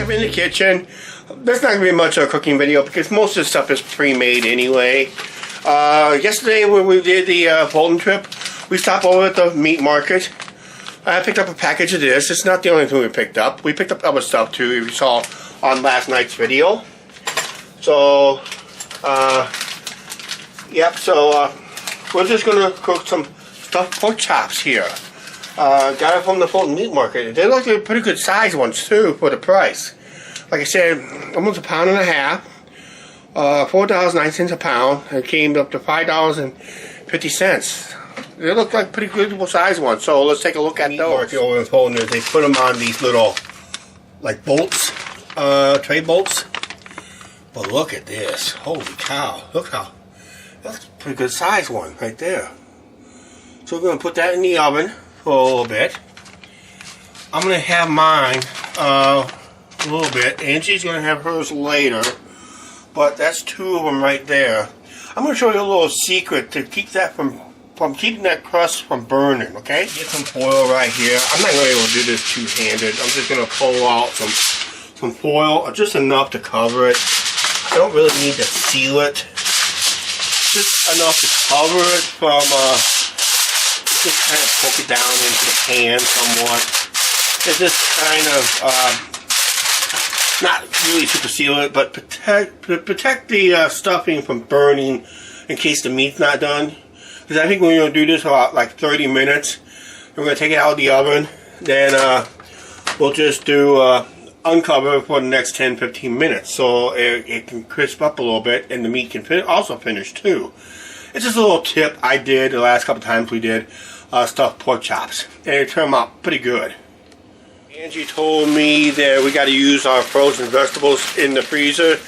I'm in the kitchen. There's not going to be much of a cooking video because most of the stuff is pre-made anyway. Yesterday when we did the Bolton trip, we stopped over at the meat market. I picked up a package of this. It's not the only thing we picked up. We picked up other stuff too, if you saw on last night's video. So, yep, so we're just going to cook some stuffed pork chops here. Got it from the Bolton meat market. They look like pretty good size ones too for the price. Like I said, almost £1.50. $4.09 a pound. It came up to $5.50. They look like pretty good size ones. So let's take a look at those. Over in Poland, they put them on these little like bolts, tray bolts. But look at this! Holy cow! Look how that's a pretty good size one right there. So we're gonna put that in the oven for a little bit. I'm gonna have mine a little bit. Angie's gonna have hers later. But that's two of them right there. I'm going to show you a little secret to keep that from keeping that crust from burning, okay? Get some foil right here. I'm not going to be able to do this two-handed. I'm just going to pull out some foil, just enough to cover it. I don't really need to seal it. Just enough to cover it from, just kind of poke it down into the pan somewhat. It's just kind of, not really super seal it, but protect the stuffing from burning in case the meat's not done. Because I think we're going to do this for about like 30 minutes. We're going to take it out of the oven. Then we'll just do uncover for the next 10-15 minutes. So it can crisp up a little bit and the meat can also finish too. It's just a little tip I did the last couple times we did stuffed pork chops. And it turned out pretty good. Angie told me that we got to use our frozen vegetables in the freezer.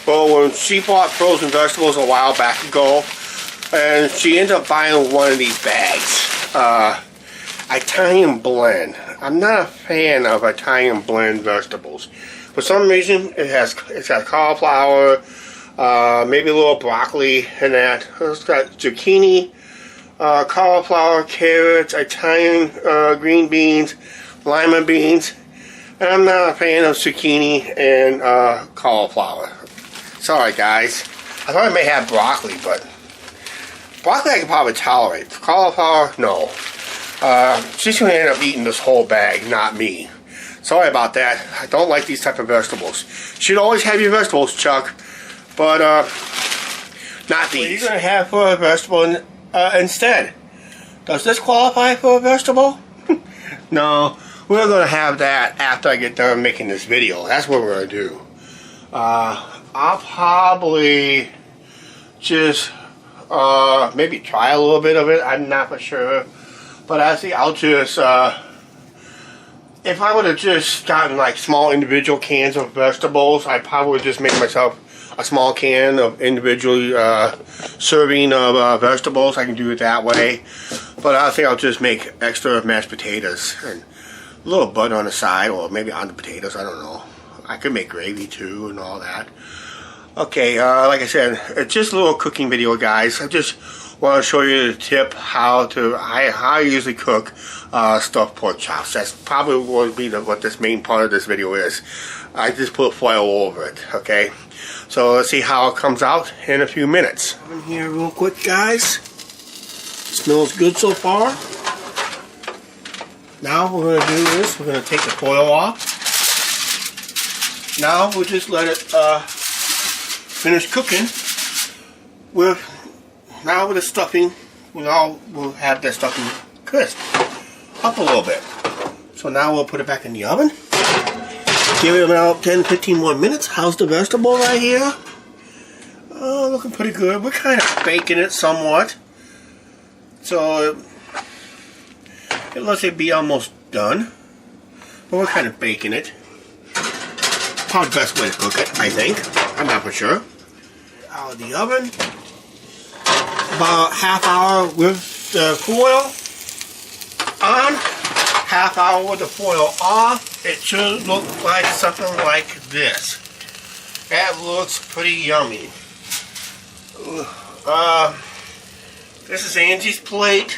Well, when she bought frozen vegetables a while back ago, and she ended up buying one of these bags. Italian blend. I'm not a fan of Italian blend vegetables. For some reason, it's got cauliflower, maybe a little broccoli in that. It's got zucchini, cauliflower, carrots, Italian green beans, lima beans, and I'm not a fan of zucchini and cauliflower. Sorry guys. I thought I may have broccoli, but broccoli I can probably tolerate. Cauliflower, no. She's going to end up eating this whole bag, not me. Sorry about that. I don't like these type of vegetables. You should always have your vegetables, Chuck, but not these. What are you going to have for a vegetable instead? Does this qualify for a vegetable? No. We're going to have that after I get done making this video. That's what we're going to do. I'll probably just maybe try a little bit of it. I'm not for sure. But I think I'll just, if I would have just gotten like small individual cans of vegetables, I probably would just make myself a small can of individually serving of vegetables. I can do it that way. But I think I'll just make extra mashed potatoes and a little butter on the side, or maybe on the potatoes, I don't know. I could make gravy too and all that. Okay, like I said, it's just a little cooking video, guys. I just want to show you the tip how I usually cook stuffed pork chops. That's probably what this main part of this video is. I just put foil over it, okay? So let's see how it comes out in a few minutes. In here real quick, guys. Smells good so far. Now we're going to do this. We're going to take the foil off. Now we'll just let it finish cooking. Now with the stuffing, we'll have that stuffing crisp up a little bit. So now we'll put it back in the oven. Give it about 10-15 more minutes. How's the vegetable right here? Oh, looking pretty good. We're kind of baking it somewhat. So it looks like be almost done. But we're kind of baking it. Probably the best way to cook it, I think. I'm not for sure. Out of the oven. About half hour with the foil on. Half hour with the foil off. It should look like something like this. That looks pretty yummy. This is Angie's plate.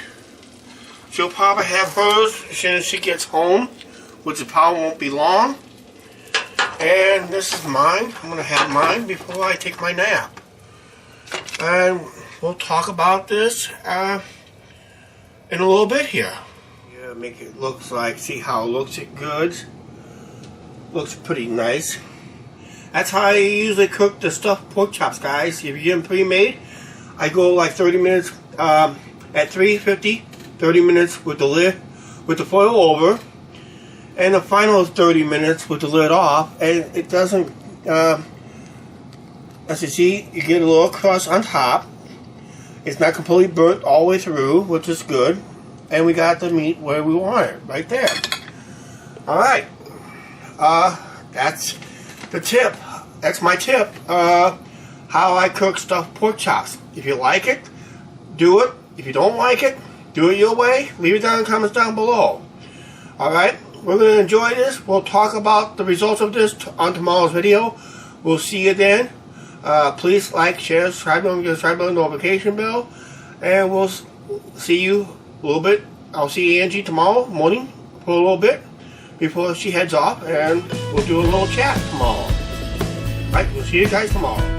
She'll probably have hers as soon as she gets home, which probably won't be long. And this is mine. I'm gonna have mine before I take my nap. And we'll talk about this in a little bit here. Yeah, make it look like, see how it looks good. Looks pretty nice. That's how I usually cook the stuffed pork chops, guys. If you get them pre-made, I go like 30 minutes at 350, 30 minutes with the lid, with the foil over, and the final 30 minutes with the lid off. And it doesn't, as you see, you get a little crust on top. It's not completely burnt all the way through, which is good. And we got the meat where we want it, right there. Alright. That's the tip. That's my tip. How I cook stuffed pork chops. If you like it, do it. If you don't like it, do it your way. Leave it down in the comments down below. Alright, we're going to enjoy this. We'll talk about the results of this on tomorrow's video. We'll see you then. Please like, share, subscribe, and subscribe on the notification bell. And we'll see you a little bit. I'll see Angie tomorrow morning for a little bit before she heads off, and we'll do a little chat tomorrow. Alright, we'll see you guys tomorrow.